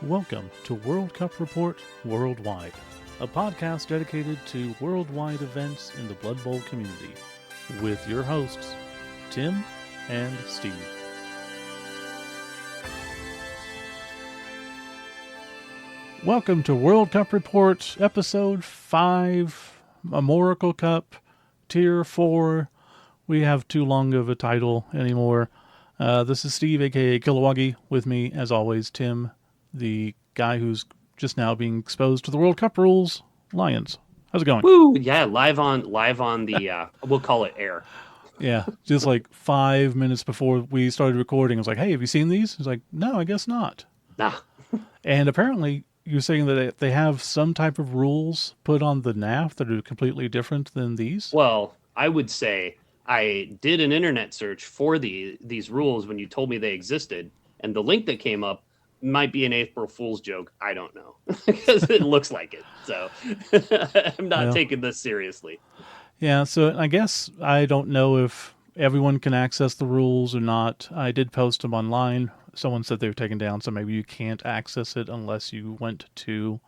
Welcome to World Cup Report Worldwide, a podcast dedicated to worldwide events in the Blood Bowl community, with your hosts, Tim and Steve. Welcome to World Cup Report, Episode 5, Amorical Cup, Tier 4. We have too long of a title anymore. This is Steve, aka Kilowagi, with me, as always, Tim, the guy who's just now being exposed to the World Cup rules, Lions. How's it going? Woo! Yeah, live on the we'll call it air. Yeah, just like 5 minutes before we started recording, I was like, hey, have you seen these? He's like, no, I guess not. Nah. And apparently you're saying that they have some type of rules put on the NAF that are completely different than these? Well, I would say I did an internet search for these rules when you told me they existed, and the link that came up might be an April Fool's joke. I don't know, because it looks like it. So I'm not taking this seriously. Yeah, so I guess I don't know if everyone can access the rules or not. I did post them online. Someone said they were taken down, so maybe you can't access it unless you went to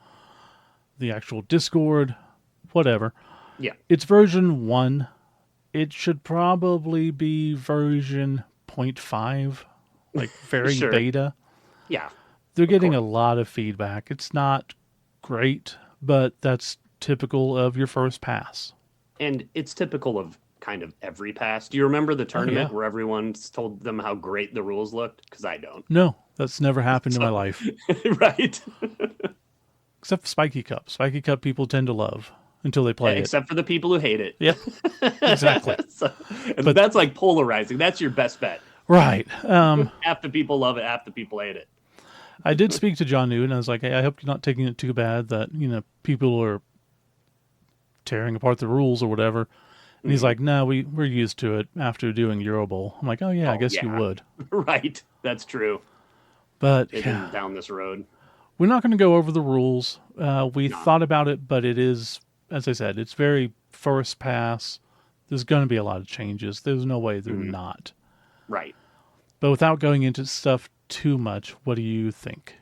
the actual Discord, whatever. Yeah. It's version 1. It should probably be version 0.5, like very Sure. beta. Yeah. They're getting a lot of feedback. It's not great, but that's typical of your first pass. And it's typical of kind of every pass. Do you remember the tournament where everyone told them how great the rules looked? Because I don't. No, that's never happened in my life. Right. Except for Spiky Cup. Spiky Cup people tend to love until they play Except for the people who hate it. Yep, exactly. But that's like polarizing. That's your best bet. Right. Half the people love it, half the people hate it. I did speak to John Newton. I was like, hey, I hope you're not taking it too bad that, people are tearing apart the rules or whatever. And he's like, no, we're used to it after doing Euro Bowl. I'm like, oh, yeah, I guess you would. Right. That's true. But They've been down this road. We're not going to go over the rules. We thought about it, but it is, as I said, it's very first pass. There's going to be a lot of changes. There's no way they're not. Right. But without going into stuff too much, what do you think?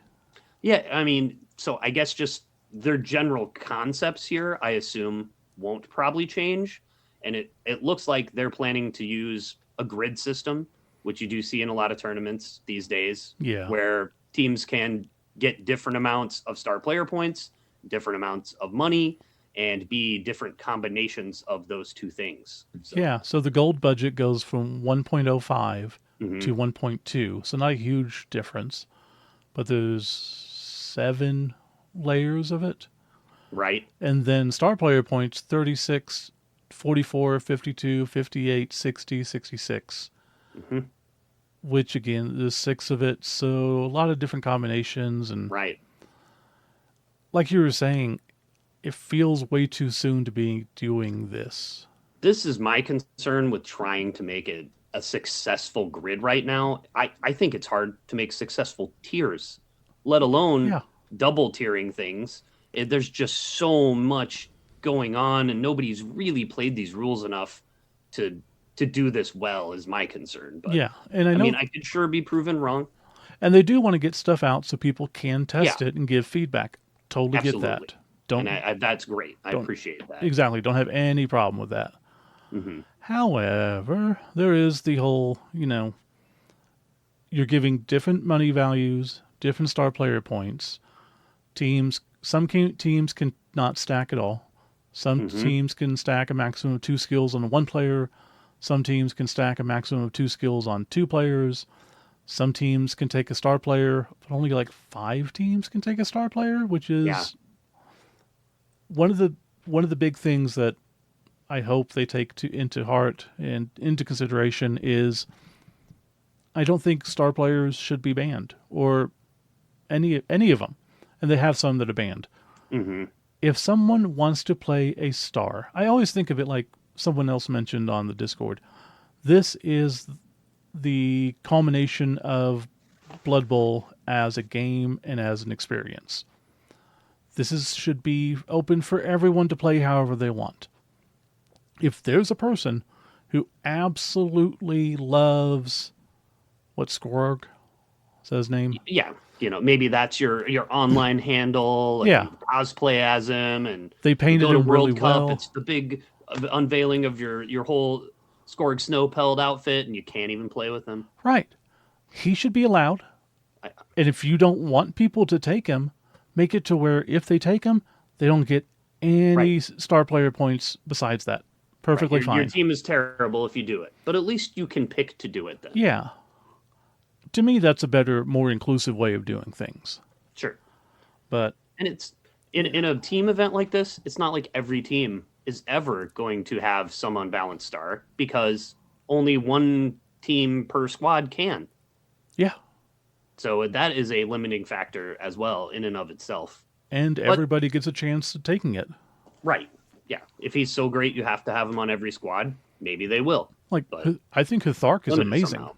Yeah, I mean, so I guess just their general concepts here, I assume, won't probably change. And it looks like they're planning to use a grid system, which you do see in a lot of tournaments these days, where teams can get different amounts of star player points, different amounts of money, and be different combinations of those two things. So the gold budget goes from 1.05 to 1.2. So not a huge difference, but there's 7 layers of it. Right. And then star player points, 36, 44, 52, 58, 60, 66. Which, again, there's 6 of it. So a lot of different combinations. And right. Like you were saying, it feels way too soon to be doing this. This is my concern with trying to make it a successful grid right now. I think it's hard to make successful tiers, let alone double tiering things. There's just so much going on, and nobody's really played these rules enough to do this well, is my concern. But and I mean, I could sure be proven wrong. And they do want to get stuff out so people can test it and give feedback. Totally Absolutely. Get that. That's great. I appreciate that. Exactly. Don't have any problem with that. However, there is the whole, you're giving different money values, different star player points. Some teams can not stack at all. Some teams can stack a maximum of 2 skills on 1 player. Some teams can stack a maximum of 2 skills on 2 players. Some teams can take a star player, but only like 5 teams can take a star player, which is one of the big things that I hope they take into heart and into consideration is I don't think star players should be banned, or any of them, and they have some that are banned. If someone wants to play a star, I always think of it like someone else mentioned on the Discord. This is the culmination of Blood Bowl as a game and as an experience. This should be open for everyone to play however they want. If there's a person who absolutely loves, what, Skorg? Is that his name? Yeah. maybe that's your online handle, and Yeah. you cosplay as him, and They you painted go to him really World Cup. well. It's the big unveiling of your whole Skorg Snowpelt outfit, and you can't even play with him. Right. He should be allowed. I, And if you don't want people to take him, make it to where if they take him, they don't get right, any star player points besides that. right. Perfectly Your fine. team is terrible if you do it, but at least you can pick to do it then. Yeah. To me, that's a better, more inclusive way of doing things. Sure. But And it's in a team event like this, it's not like every team is ever going to have some unbalanced star because only one team per squad can. yeah. So that is a limiting factor as well in and of itself. And But everybody gets a chance of taking it. right. Yeah. If he's so great you have to have him on every squad, maybe they will. Like, But I think Huthark is limited amazing. somehow.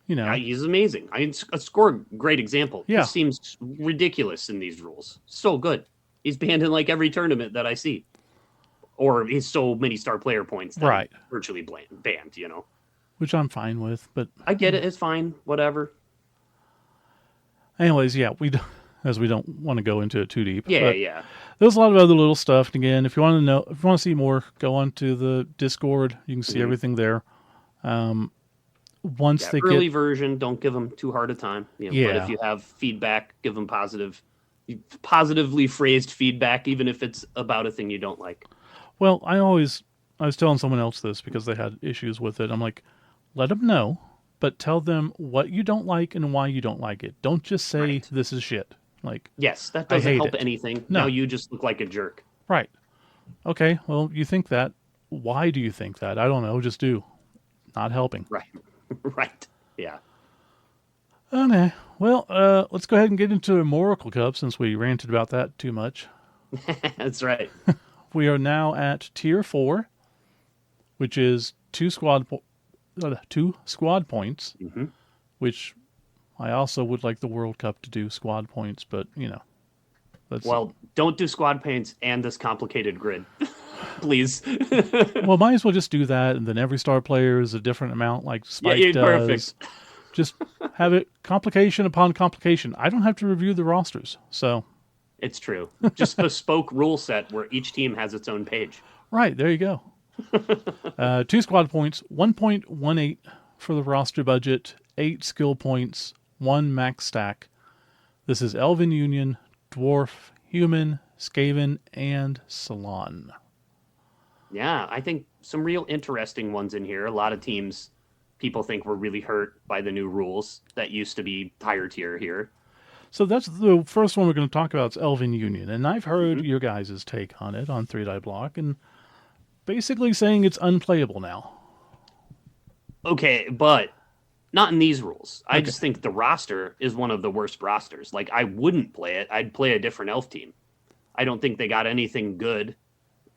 You Yeah, know, he's amazing. I mean, a score great example. Yeah. He seems ridiculous in these rules. So good. He's banned in like every tournament that I see. Or he's so many star player points that Right. he's virtually banned, which I'm fine with. But I get it. It's fine. Whatever. anyways, yeah, as we don't want to go into it too deep. Yeah, But yeah. there's a lot of other little stuff. And again, if you want to know, if you want to see more, go on to the Discord. You can see Mhm. everything there. Once Yeah, they early get, version, don't give them too hard a time. But Yeah. if you have feedback, give them positively phrased feedback, even if it's about a thing you don't like. well, I was telling someone else this because they had issues with it. I'm like, let them know, but tell them what you don't like and why you don't like it. Don't just say Right. this is shit. Like, Yes, that I doesn't hate help it. anything. No. Now you just look like a jerk. Right. Okay, well, you think that. Why do you think that? I don't know. Just do. Not helping. Right. Right. Yeah. Okay. Well, let's go ahead and get into Amorical Cup since we ranted about that too much. That's right. We are now at Tier 4, which is two squad points, Hmm. which I also would like the World Cup to do squad points, but, that's... Well, don't do squad paints and this complicated grid, please. Well, might as well just do that, and then every star player is a different amount, like Spike yeah, does. perfect. Just have it complication upon complication. I don't have to review the rosters, so... It's true. Just bespoke rule set where each team has its own page. Right, there you go. 2 squad points, 1.18 for the roster budget, 8 skill points, 1 max stack. This is Elven Union, Dwarf, Human, Skaven, and Salon. Yeah, I think some real interesting ones in here. A lot of teams people think were really hurt by the new rules that used to be higher tier here. So that's the first one we're going to talk about. Is Elven Union, and I've heard your guys' take on it on 3 Die Block, and basically saying it's unplayable now. Okay, but not in these rules. I just think the roster is one of the worst rosters. Like, I wouldn't play it. I'd play a different elf team. I don't think they got anything good.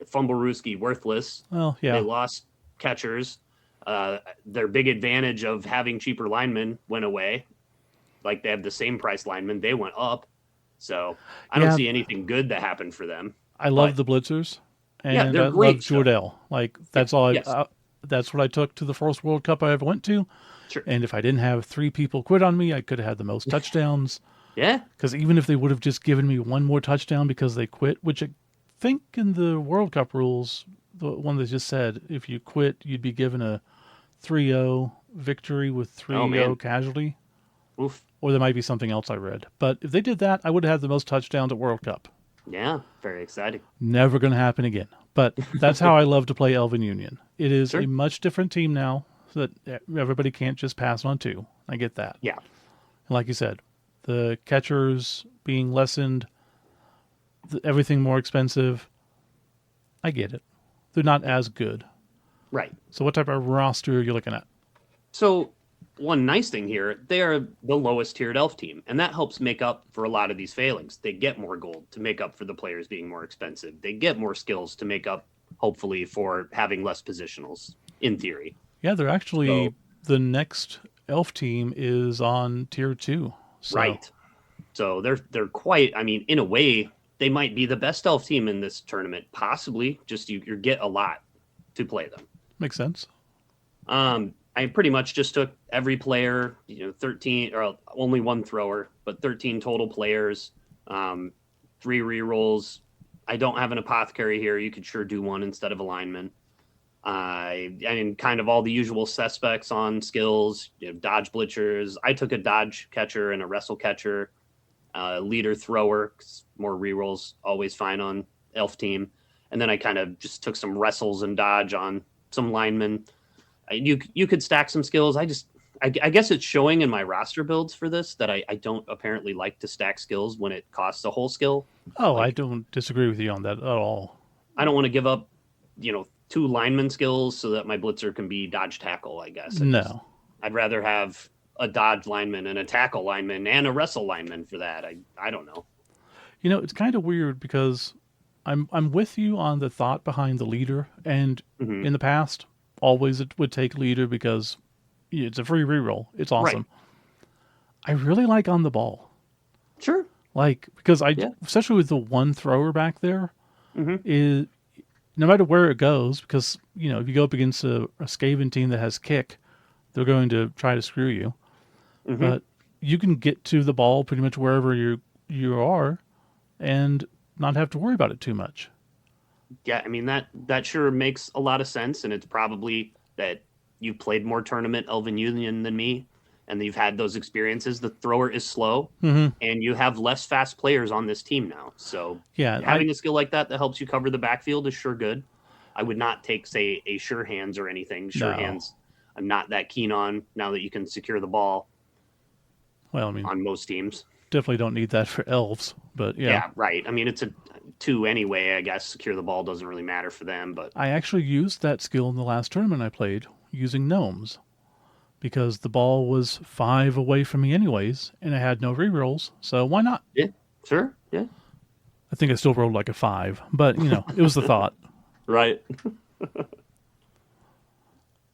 Fumblerooski, worthless. Well, yeah, They lost catchers. Their big advantage of having cheaper linemen went away. Like, they have the same price linemen. They went up. So I don't Yeah. see anything good that happened for them. I love but- the Blitzers, and Yeah, they're I great love stuff. Jordell. Like that's all. Yes. That's what I took to the first World Cup I ever went to. Sure. And if I didn't have 3 people quit on me, I could have had the most touchdowns. Yeah. Because even if they would have just given me one more touchdown because they quit, which I think in the World Cup rules, the one that just said if you quit, you'd be given a 3-0 victory with 3-0 man. casualty. Oof. Or there might be something else I read. But if they did that, I would have had the most touchdowns at World Cup. Yeah. Very exciting. Never going to happen again. But that's how I love to play Elven Union. It is Sure. a much different team now, so that everybody can't just pass on 2. I get that. Yeah. And like you said, the catchers being lessened, everything more expensive. I get it. They're not as good. Right. So what type of roster are you looking at? So one nice thing here, they are the lowest tiered elf team, and that helps make up for a lot of these failings. They get more gold to make up for the players being more expensive. They get more skills to make up, hopefully, for having less positionals, in theory. Yeah, they're actually So- the next elf team is on tier 2. So, Right. So they're quite, I mean, in a way, they might be the best elf team in this tournament, possibly. Just you get a lot to play them. Makes sense. I pretty much just took every player, 13 or only one thrower, but 13 total players, um, 3 rerolls. I don't have an apothecary here. You could sure do one instead of a lineman. And kind of all the usual suspects on skills, dodge blitzers. I took a dodge catcher and a wrestle catcher, leader thrower, 'cause more rerolls, always fine on elf team. And then I kind of just took some wrestles and dodge on some linemen. You could stack some skills. I guess it's showing in my roster builds for this that I don't apparently like to stack skills when it costs a whole skill. Oh, I Like don't disagree with you on that at all. I don't want to give up, 2 lineman skills so that my blitzer can be dodge tackle. I guess No. I'd rather have a dodge lineman and a tackle lineman and a wrestle lineman for that. I don't know. It's kind of weird because I'm with you on the thought behind the leader, and Hmm. in the past, always it would take leader because it's a free reroll. It's Right. awesome. I really like on the ball, Sure. like because Yeah. especially with the one thrower back there, Hmm. is no matter where it goes, because if you go up against a Skaven team that has kick, they're going to try to screw you. Hmm. But you can get to the ball pretty much wherever you are, and not have to worry about it too much. Yeah, I mean that sure makes a lot of sense, and it's probably that you've played more tournament Elven Union than me, and you've had those experiences. The thrower is slow, Hmm. and you have less fast players on this team now. So Yeah, having a skill like that helps you cover the backfield is sure good. I would not take, say, a sure hands or anything. Sure no. hands, I'm not that keen on now that you can secure the ball Well, I mean, on most teams. definitely don't need that for elves, but yeah. Yeah, right. I mean, it's a 2 anyway. I guess secure the ball doesn't really matter for them, but I actually used that skill in the last tournament I played using gnomes because the ball was 5 away from me anyways, and I had no rerolls, so why not? yeah, sure, yeah. I think I still rolled like a 5, but it was the thought. Right.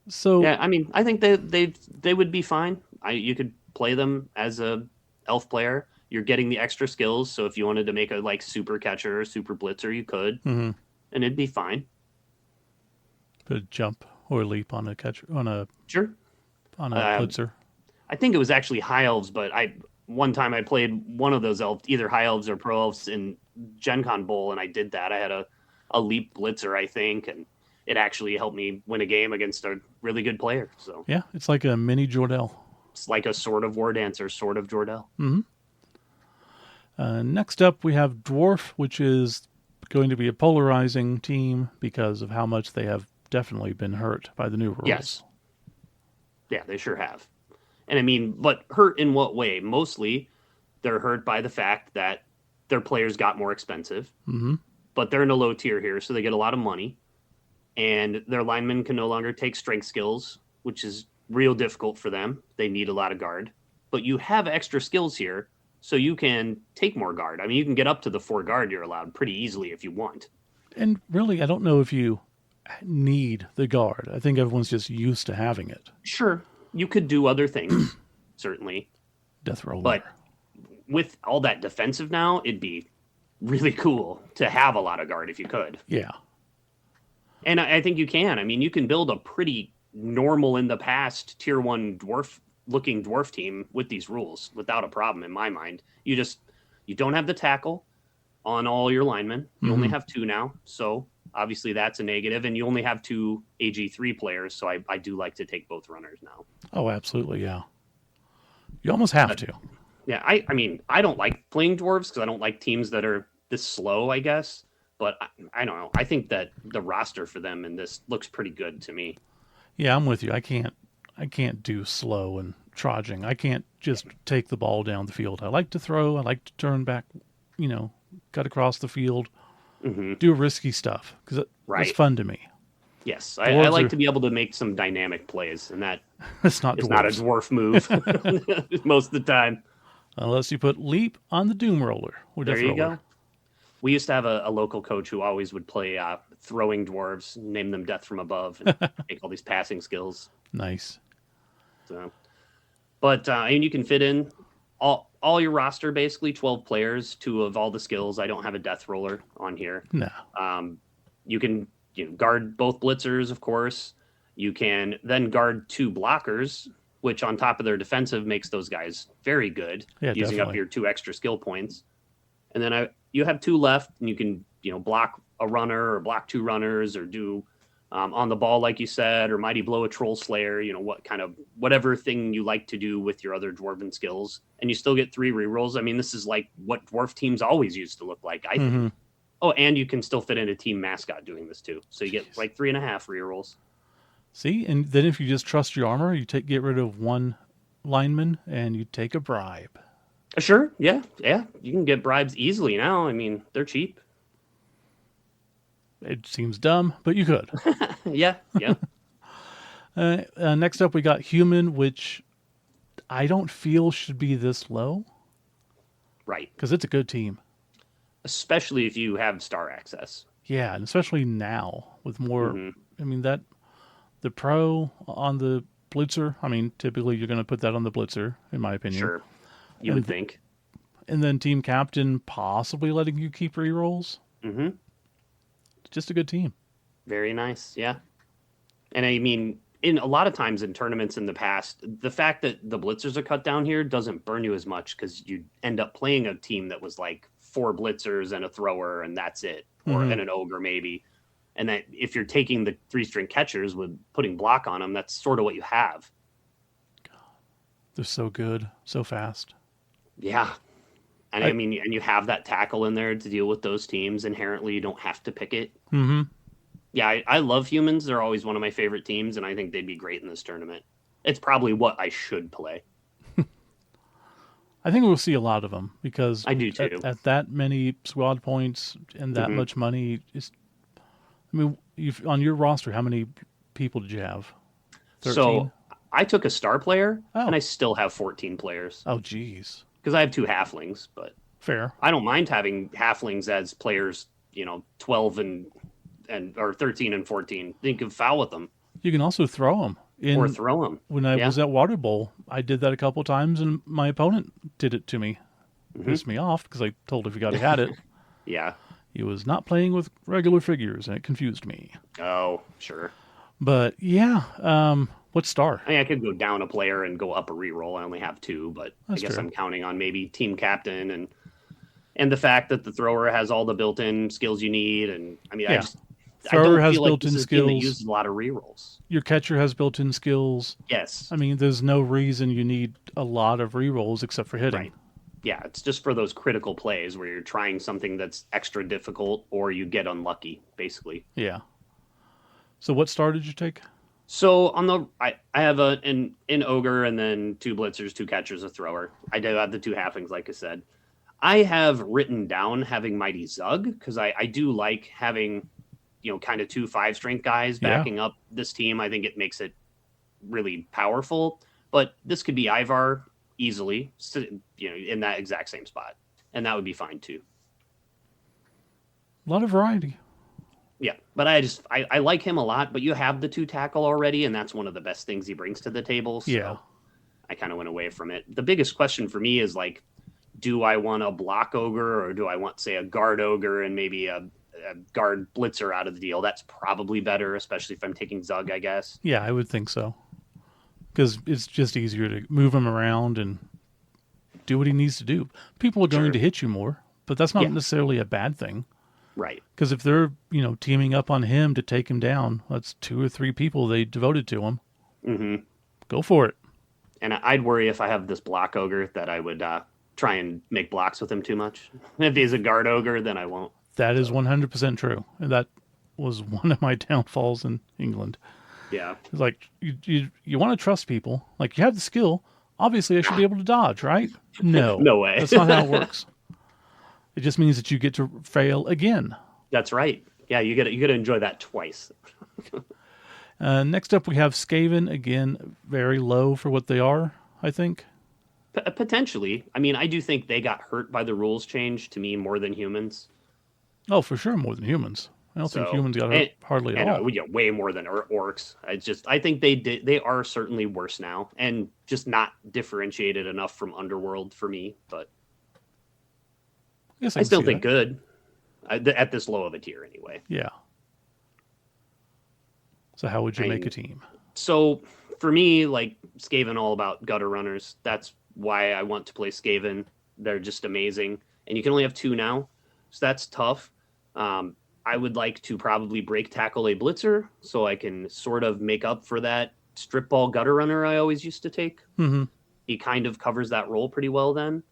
So Yeah, I mean, I think they would be fine. You could play them as a elf player. You're getting the extra skills, so if you wanted to make a like super catcher or super blitzer, you could, mhm, and it'd be fine. put a jump or leap on a catcher Sure. on a Uh, blitzer. I think it was actually high elves, but I one time I played one of those elves, either high elves or pro elves in Gen Con Bowl, and I did that. I had a leap blitzer, I think, and it actually helped me win a game against a really good player. So Yeah, it's like a mini Jordell. it's like a sort of War Dancer, sort of Jordell. Hmm. Next up, we have Dwarf, which is going to be a polarizing team because of how much they have definitely been hurt by the new Yes. rules. Yeah, they sure have. And I mean, but hurt in what way? Mostly they're hurt by the fact that their players got more expensive, Hmm. but they're in a low tier here, so they get a lot of money. And their linemen can no longer take strength skills, which is real difficult for them. They need a lot of guard. But you have extra skills here, so you can take more guard. I mean, you can get up to the 4 guard you're allowed pretty easily if you want. And really, I don't know if you need the guard. I think everyone's just used to having it. Sure, you could do other things, certainly. Death But roller. with all that defensive now, it'd be really cool to have a lot of guard if you could. Yeah. And I think you can. I mean, you can build a pretty normal in the past tier 1 dwarf looking dwarf team with these rules without a problem in my mind. You don't have the tackle on all your linemen. You only Hmm. have 2 now. So obviously that's a negative, and you only have 2 AG3 players. So I do like to take both runners now. Oh, absolutely. Yeah. You almost have But to. yeah, I mean, I don't like playing dwarves because I don't like teams that are this slow, I guess. But I don't know. I think that the roster for them in this looks pretty good to me. Yeah, I'm with you. I can't do slow and trudging. I can't just take the ball down the field. I like to throw. I like to turn back, you know, cut across the field, Hmm. do risky stuff because it's Right. fun to me. Yes, I Dwarves like are to be able to make some dynamic plays, and that it's not is not a dwarves dwarf move most of the time. unless you put leap on the doom roller or There death you roller. go. We used to have a local coach who always would play throwing dwarves, name them Death from Above, and make all these passing skills. Nice. So, but and you can fit in all your roster, basically 12 players, 2 of all the skills. I don't have a Death Roller on here. No. Um, you can guard both blitzers, of course. You can then guard 2 blockers, which on top of their defensive makes those guys very good, Yeah, using up definitely. your 2 extra skill points. And then you have 2 left, and you can block a runner or block 2 runners or do on the ball like you said, or mighty blow a troll slayer. Whatever thing you like to do with your other dwarven skills, and you still get 3 rerolls. I mean, this is like what dwarf teams always used to look like, I Mm-hmm. think. Oh, and you can still fit in a team mascot doing this too, so you get Jeez. like 3.5 rerolls. See, and then if you just trust your armor, you get rid of 1 lineman and you take a bribe. Sure, yeah, you can get bribes easily now. I mean, they're cheap. It seems dumb, but you could. Yeah. Next up, we got human, which I don't feel should be this low Right. because it's a good team. Especially if you have star access. Yeah, and especially now with more. Hmm. I mean, that the pro on the blitzer. I mean, typically you're going to put that on the blitzer, in my opinion. Sure, you would And think. and then team captain possibly letting you keep rerolls. Hmm. It's just a good team. Very nice. Yeah. And I mean, in a lot of times in tournaments in the past, the fact that the blitzers are cut down here doesn't burn you as much because you end up playing a team that was like 4 blitzers and a thrower and that's it, or Mm-hmm. and an ogre maybe. And that if you're taking the 3-string catchers with putting block on them, that's sort of what you have. They're so good, so fast. Yeah. And I I mean, and you have that tackle in there to deal with those teams. Inherently, you don't have to pick it. mm-hmm. Yeah, I love humans. They're always one of my favorite teams, and I think they'd be great in this tournament. It's probably what I should play. I think we'll see a lot of them because I do too. at that many squad points and that Hmm. much money, I mean, you've on your roster, how many people did you have? 13? So I took a star player, and Oh. I still have 14 players Oh, geez. because I have 2 halflings. But Fair. I don't mind having halflings as players. 12 and or 13 and 14. You can foul with them You can also throw them. or In throw them. When I Yeah. was at Water Bowl, I did that a couple times, and my opponent did it to me. Hmm. Pissed me off because I told if he got he had it. Yeah. He was not playing with regular figures, and it confused me. Oh, sure. But yeah, what star? I mean, I could go down a player and go up a reroll. I only have 2, but I That's guess true. I'm counting on maybe team captain and the fact that the thrower has all the built-in skills you need. And I mean, Yeah, I thrower don't has feel like this built-in is a team that skills. uses a lot of rerolls. Your catcher has built-in skills. Yes, I mean, there's no reason you need a lot of rerolls except for hitting. right. Yeah, it's just for those critical plays where you're trying something that's extra difficult or you get unlucky, basically. Yeah. So what star did you take? So on I have an ogre and then 2 blitzers, 2 catchers, a thrower. I do have the 2 halflings, like I said. I have written down having Mighty Zug because I do like having kind of 2 5-strength guys Yeah. backing up this team. I think it makes it really powerful. But this could be Ivar easily, in that exact same spot, and that would be fine too. A lot of variety. Yeah, but I like him a lot. But you have the 2 tackle already, and that's one of the best things he brings to the table. So Yeah. I kind of went away from it. The biggest question for me is like, do I want a block ogre or do I want, say, a guard ogre and maybe a guard blitzer out of the deal? That's probably better, especially if I'm taking Zug, I guess. Yeah, I would think so. Because it's just easier to move him around and do what he needs to do. People are going Sure. to hit you more, but that's not Yeah. necessarily a bad thing. Right. Because if they're, teaming up on him to take him down, that's 2 or 3 people they devoted to him. Hmm. Go for it. And I'd worry if I have this block ogre that I would try and make blocks with him too much. If he's a guard ogre, then I won't. That is So 100% true. And that was one of my downfalls in England. yeah, It's like, you want to trust people. Like, you have the skill. Obviously, I should be able to dodge, right? No. no way. That's not how it works. It just means that you get to fail again. That's right. Yeah, you get to enjoy that twice. Next up, we have Skaven. Again, very low for what they are, I think. Potentially. I mean, I do think they got hurt by the rules change to me more than humans. Oh, for sure, more than humans. I don't think So humans got hurt and, hardly at and all. way more than orcs. I think they are certainly worse now and just not differentiated enough from Underworld for me. But I guess I I can still see think that. good at this low of a tier anyway. Yeah. So how would you I make a mean, team? so for me, like Skaven, all about gutter runners. That's why I want to play Skaven. They're just amazing, and you can only have two now, so that's tough. Um, I would like to probably break tackle a blitzer so I can sort of make up for that strip ball gutter runner I always used to take. Hmm. He kind of covers that role pretty well then.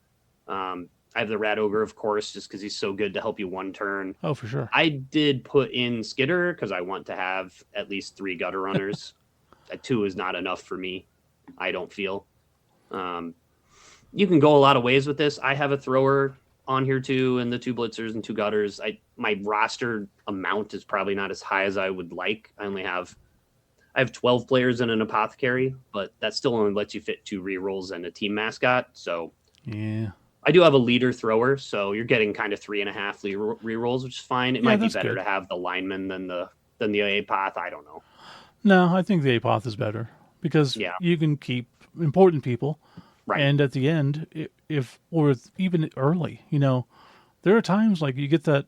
I have the Rat Ogre, of course, just because he's so good to help you one turn. Oh, for sure. I did put in Skitter because I want to have at least three gutter runners. Two is not enough for me, I don't feel. Um, you can go a lot of ways with this. I have a thrower on here too, and the two blitzers and two gutters. My roster amount is probably not as high as I would like. I have 12 players and an apothecary, but that still only lets you fit two rerolls and a team mascot. So Yeah. I do have a leader thrower, so you're getting kind of 3.5 rerolls, which is fine. It Yeah, might be that's better good. to have the lineman than the apoth. I don't know. No, I think the Apoth is better because Yeah, you can keep important people, right. and at the end, if or even early, there are times like you get that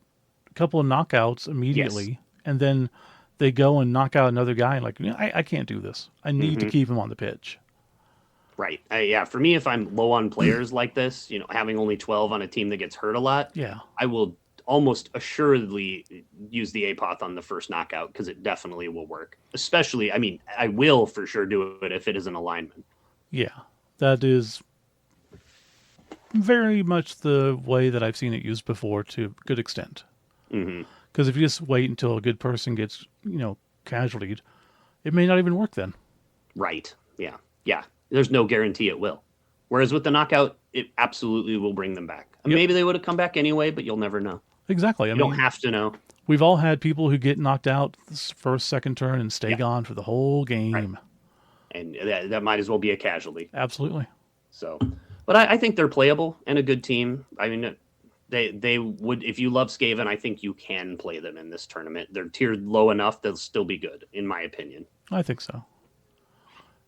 couple of knockouts Yes. immediately, and then they go and knock out another guy. Like, I can't do this. I need to Hmm. keep him on the pitch. Right. Yeah. For me, if I'm low on players like this, having only 12 on a team that gets hurt a lot, Yeah, I will almost assuredly use the apoth on the first knockout because it definitely will work. Especially, I mean, I will for sure do it if it is an alignment. yeah, that is very much the way that I've seen it used before to a good extent. Hmm. Because if you just wait until a good person gets, casualtied, it may not even work then. Right. Yeah. Yeah. There's no guarantee it will. Whereas with the knockout, it absolutely will bring them back. And Yep, maybe they would have come back anyway, but you'll never know. exactly. I You don't mean, have to know. we've all had people who get knocked out this first, second turn and stay Yeah. gone for the whole Right. game. And that might as well be a casualty. Absolutely. So, but I think they're playable and a good team. I mean, they would if you love Skaven, I think you can play them in this tournament. They're tiered low enough they'll still be good, in my opinion. I think so.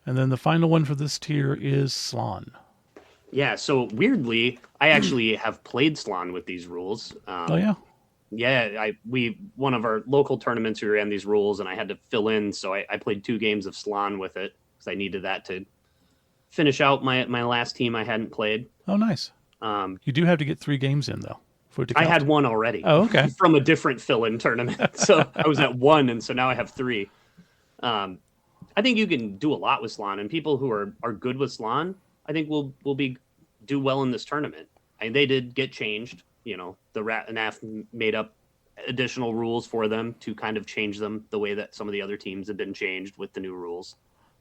And then the final one for this tier is Slan. Yeah. So weirdly, I actually have played Slan with these rules. Oh, yeah. Yeah, we one of our local tournaments we ran these rules, and I had to fill in, so I played 2 games of Slan with it because I needed that to finish out my last team I hadn't played. Oh, nice. Um, You do have to get 3 games in, though, for it to I count. had one already Oh, okay. from a different fill-in tournament, so I was at one, and so now I have 3. Um, I think you can do a lot with Slan, and people who are good with Slan, I think will be do well in this tournament. And they did get changed. The Rat and Af made up additional rules for them to kind of change them the way that some of the other teams have been changed with the new rules.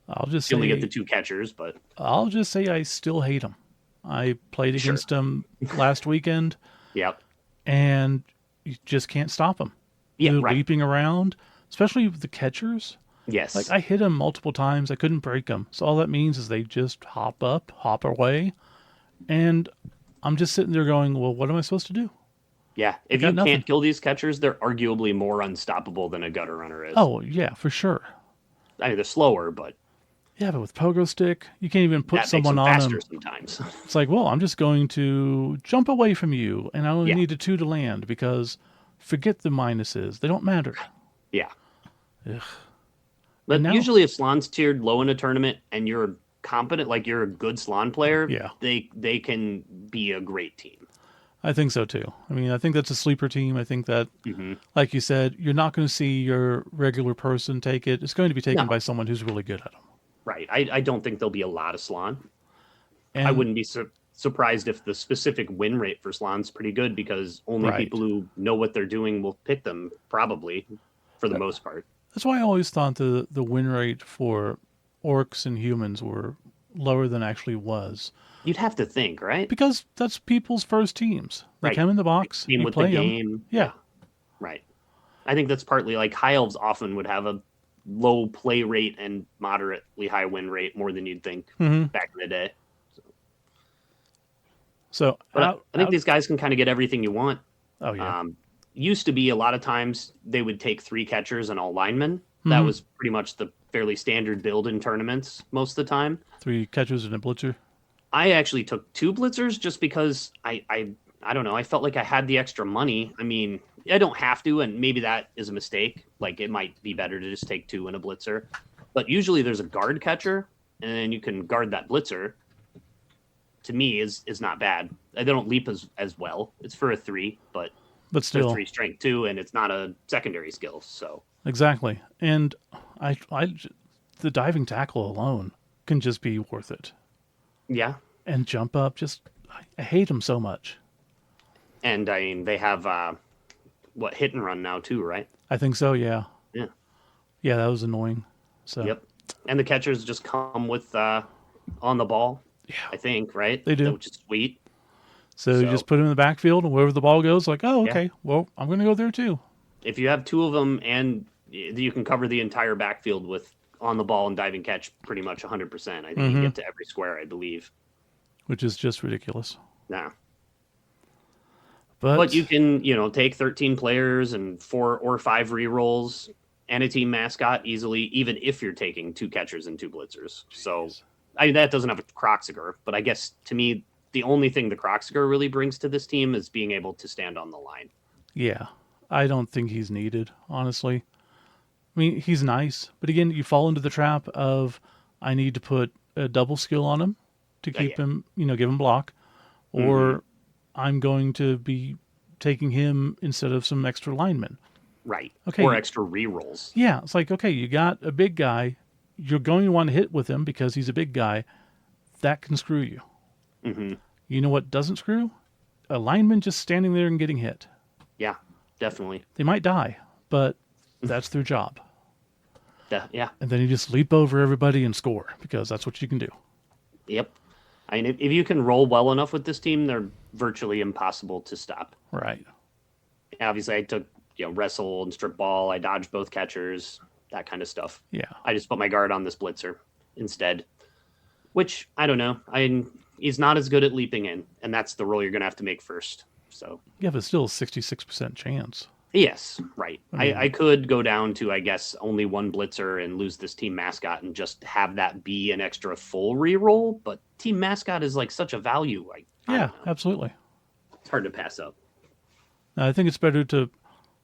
I'll just You only get the say, 2 catchers, but I still hate them. I played sure, against them last weekend, yeah, and you just can't stop them. yeah, They're right, leaping around, especially with the catchers. Like, yes, I hit them multiple times. I couldn't break them. So all that means is they just hop up, hop away, and I'm just sitting there going, well, what am I supposed to do? yeah. I If got you nothing. can't kill these catchers, they're arguably more unstoppable than a gutter runner is. Oh, yeah, for sure. I mean, they're slower, but Yeah, but with pogo stick, you can't even put that makes someone them on faster them. sometimes. It's like, well, I'm just going to jump away from you, and I only Yeah, need a 2 to land because forget the minuses. They don't matter. yeah. Ugh. And But now, usually, if Slan's tiered low in a tournament and you're competent, like you're a good Slan player, yeah, they can be a great team. I think so too. I mean, I think that's a sleeper team. I think that, Hmm. like you said, you're not going to see your regular person take it. It's going to be taken No, by someone who's really good at them. right. I don't think there'll be a lot of Slan. I And, wouldn't be surprised if the specific win rate for Slan's pretty good because only right. people who know what they're doing will pick them, probably, for the most part. That's why I always thought the win rate for orcs and humans were lower than actually was. You'd have to think, right? Because that's people's first teams. They Right. come in the box, Team you with the play them. game. Yeah. Yeah, right. I think that's partly like high elves often would have a low play rate and moderately high win rate more than you'd think Hmm. back in the day. So But I think these guys can kind of get everything you want. oh yeah. Um, used to be a lot of times they would take 3 catchers and all linemen. That Hmm. was pretty much the fairly standard build in tournaments most of the time. 3 catches and a blitzer. I actually took 2 blitzers just because I don't know. I felt like I had the extra money. I mean, I don't have to, and maybe that is a mistake. Like it might be better to just take 2 and a blitzer. But usually there's a guard catcher, and then you can guard that blitzer. To me, is not bad. They don't leap as well. It's for a 3, but they're still 3 strength too, and it's not a secondary skill. So exactly. And the diving tackle alone can just be worth it. yeah, And jump up, I hate him so much. and I mean they have hit and run now too, right? I think so. Yeah. Yeah. Yeah, that was annoying. So Yep. And the catchers just come with on the ball. yeah, I think, right? they do. Which is sweet. So you just put him in the backfield, and wherever the ball goes, like, oh, okay, Yeah. well, I'm going to go there too. If you have 2 of them, and you can cover the entire backfield with on the ball and diving catch pretty much 100%. I think you get to every square, I believe. Which is just ridiculous. Yeah. But But you can, take 13 players and 4 or 5 rerolls and a team mascot easily, even if you're taking 2 catchers and 2 blitzers. So, I mean, that doesn't have a Croxiger, but I guess to me, the only thing the Croxiger really brings to this team is being able to stand on the line. yeah, I don't think he's needed, honestly. I mean, he's nice, but again, you fall into the trap of I need to put a double skill on him to keep him, give him block, or I'm going to be taking him instead of some extra linemen. Right. Okay. Or extra rerolls. Yeah, it's like, okay, you got a big guy. You're going to want to hit with him because he's a big guy. That can screw you. Mm-hmm. You know what doesn't screw? A lineman just standing there and getting hit. Yeah, definitely. They might die, but that's their job. Yeah. And then you just leap over everybody and score because that's what you can do. Yep. I mean, if you can roll well enough with this team, they're virtually impossible to stop. Right. Obviously, I took wrestle and strip ball. I dodged both catchers, that kind of stuff. Yeah. I just put my guard on this blitzer instead, which I don't know. He's not as good at leaping in, and that's the role you're going to have to make first. So Yeah, but still a 66% chance. yes, right. I could go down to, I guess, only 1 blitzer and lose this team mascot and just have that be an extra full reroll. But team mascot is like such a value. Yeah, absolutely. It's hard to pass up. I think it's better to.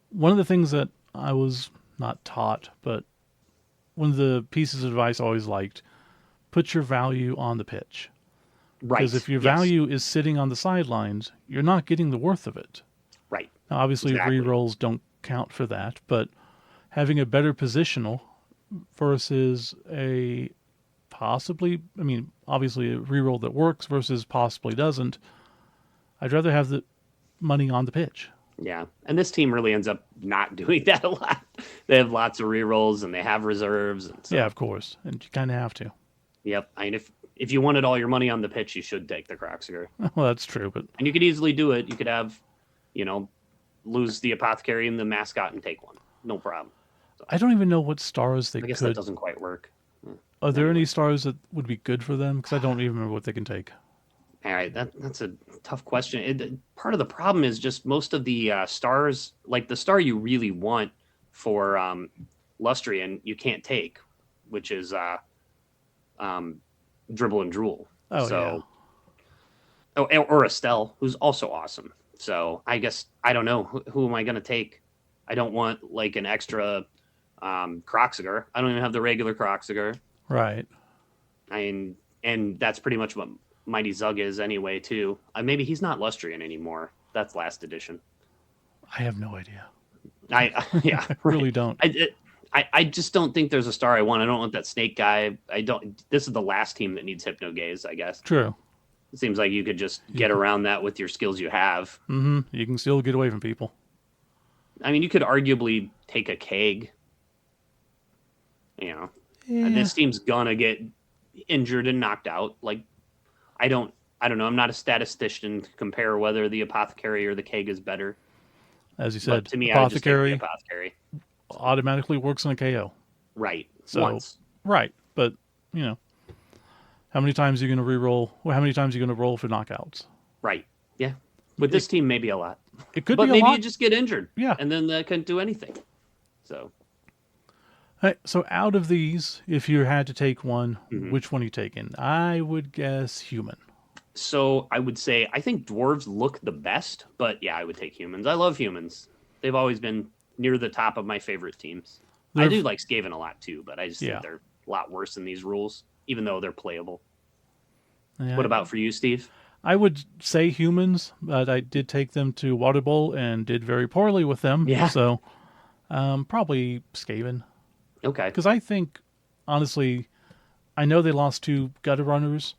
One of the things that I was not taught, but one of the pieces of advice I always liked, put your value on the pitch. Right. Because if your value is sitting on the sidelines, you're not getting the worth of it. Right. Now, obviously, Exactly. rerolls don't count for that, but having a better positional versus a possibly, I mean, obviously a reroll that works versus possibly doesn't, I'd rather have the money on the pitch. Yeah. And this team really ends up not doing that a lot. They have lots of rerolls and they have reserves. And so, Yeah, of course. And you kind of have to. Yep. I mean, if you wanted all your money on the pitch, you should take the Croxiger. Well, that's true, but And you could easily do it. You could have, lose the apothecary and the mascot and take 1. No problem. I don't even know what stars they I guess could. that doesn't quite work. Are there any stars that would be good for them? Because I don't even remember what they can take. All right, that's a tough question. Part of the problem is just most of the stars, like the star you really want for Lustrian, you can't take, which is Dribble and Drool. Oh, so, or Estelle, who's also awesome. So I guess I don't know who am I going to take. I don't want like an extra Croxiger. I don't even have the regular Croxiger. Right. And that's pretty much what Mighty Zug is anyway, too. Maybe he's not Lustrian anymore. That's last edition. I have no idea. Yeah, I really don't. I just don't think there's a star I want. I don't want that snake guy. This is the last team that needs Hypno Gaze, I guess. True. It seems like you could just get around that with your skills you have. Mm-hmm. You can still get away from people. I mean, you could arguably take a keg. Yeah. This team's gonna get injured and knocked out. Like, I don't know. I'm not a statistician to compare whether the apothecary or the keg is better. As you said, But to me, I would just take apothecary the apothecary. automatically works on a KO. Right. So, Once. Right. But, how many times are you going to re-roll? Well, how many times are you going to roll for knockouts? Right. Yeah. With this team, maybe a lot. It could But be a maybe lot. you just get injured. Yeah. And then that couldn't do anything. So. Hey, so out of these, if you had to take one, Mhm. which one are you taking? I would guess human. So I would say I think dwarves look the best, but yeah, I would take humans. I love humans. They've always been near the top of my favorite teams. I They're- do like Skaven a lot too, but I just Yeah. think they're a lot worse in these rules, even though they're playable. Yeah, What about for you, Steve? I would say humans, but I did take them to Water Bowl and did very poorly with them. Yeah. So probably Skaven. Okay. Because I think, honestly, I know they lost 2 gutter runners.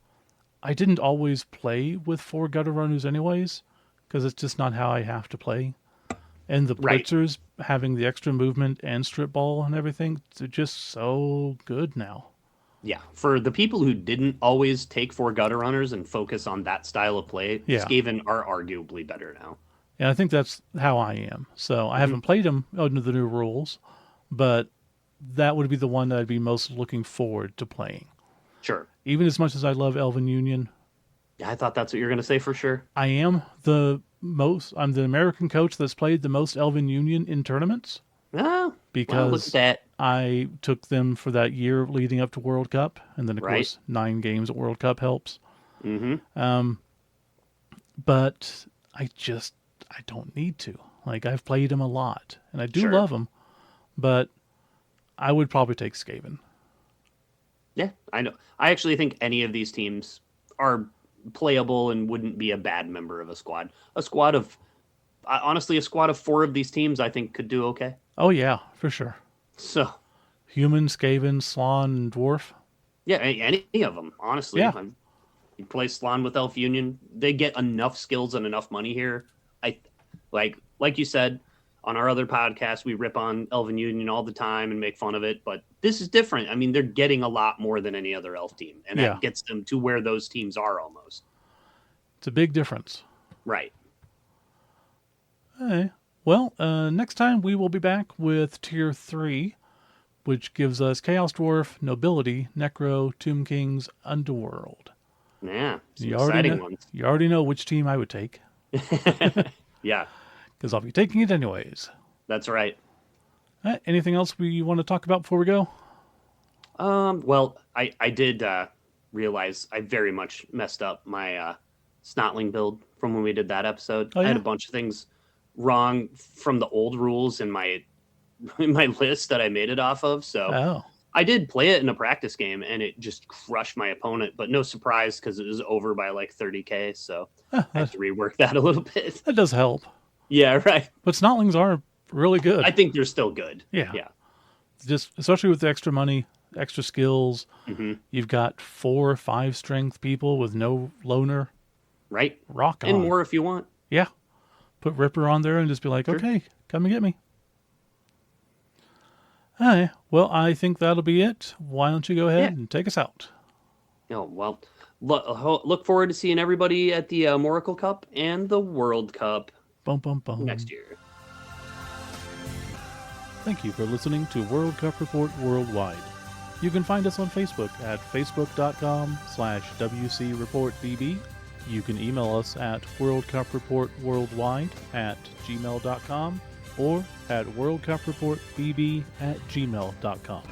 I didn't always play with 4 gutter runners anyways, because it's just not how I have to play. And the Right. blitzers having the extra movement and strip ball and everything, they're just so good now. Yeah. For the people who didn't always take 4 gutter runners and focus on that style of play, Yeah. Skaven are arguably better now. And I think that's how I am. So I haven't played them under the new rules, but that would be the one that I'd be most looking forward to playing. Sure. Even as much as I love Elven Union, Yeah, I thought that's what you were going to say for sure. I'm the American coach that's played the most Elven Union in tournaments Oh, because well, look at that. I took them for that year leading up to World Cup, and then of Right. course 9 games at World Cup helps. Mm-hmm. But I don't need to. Like, I've played them a lot, and I do Sure. love them, but I would probably take Skaven. Yeah, I know. I actually think any of these teams are playable and wouldn't be a bad member of a squad. Honestly, a squad of 4 of these teams I think could do okay. Oh yeah, for sure. So, Human, Skaven, Slan, and Dwarf. yeah, any of them, honestly. Yeah. You play Slan with Elf Union, they get enough skills and enough money here. I like you said on our other podcast, we rip on Elven Union all the time and make fun of it, but this is different. I mean, they're getting a lot more than any other elf team, and Yeah. that gets them to where those teams are almost. It's a big difference. Right. Okay. Well, next time we will be back with Tier 3, which gives us Chaos Dwarf, Nobility, Necro, Tomb Kings, Underworld. Yeah. Some You already exciting know, ones. you already know which team I would take, Yeah, because I'll be taking it anyways. that's right. Anything else we want to talk about before we go? Well, I did realize I very much messed up my Snotling build from when we did that episode. Oh, I had yeah? a bunch of things wrong from the old rules in my list that I made it off of. So Oh, I did play it in a practice game, and it just crushed my opponent. But no surprise because it was over by like 30K. So I had to rework that a little bit. that does help. Yeah, right. But Snotlings are really good. I think they're still good. Yeah. Yeah. Just especially with the extra money, extra skills. Hmm. You've got 4 or 5 strength people with no loner. Right. Rock on. And more if you want. Yeah. Put Ripper on there and just be like, Sure. okay, come and get me. All right. Well, I think that'll be it. Why don't you go ahead and take us out? Oh, well, look forward to seeing everybody at the Amorical Cup and the World Cup Bum, bum, bum. next year. Thank you for listening to World Cup Report Worldwide. You can find us on Facebook at facebook.com/WC Report BB. You can email us at worldcupreportworldwide@gmail.com or at worldcupreportbb@gmail.com.